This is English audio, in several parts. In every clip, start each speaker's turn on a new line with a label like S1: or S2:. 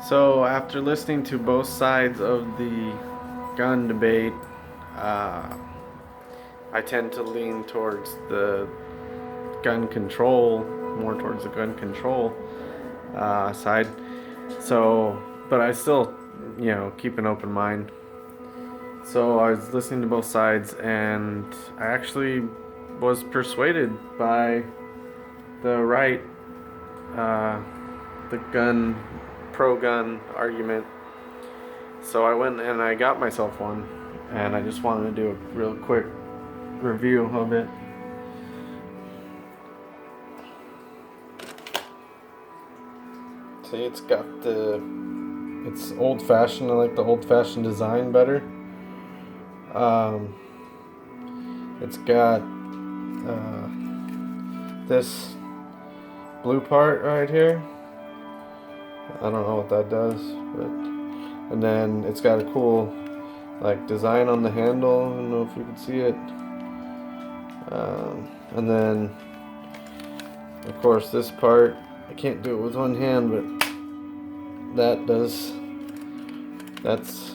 S1: So, after listening to both sides of the gun debate, uh, I tend to lean towards the gun control, more towards the gun control side. So, but I still, keep an open mind. So, I was listening to both sides, and I actually was persuaded by the right, uh, the gun, pro gun argument. So I went and I got myself one, and I just wanted to do a real quick review of it. See, it's old fashioned. I like the old fashioned design better. Um, it's got this blue part right here. I don't know what that does, but and then it's got a cool like design on the handle. I don't know if you can see it. And then of course this part, I can't do it with one hand, but that's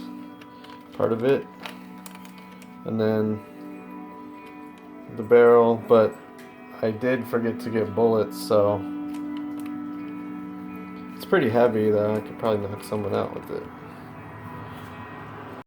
S1: part of it. And then the barrel, but I did forget to get bullets, so it's pretty heavy though. I could probably knock someone out with it.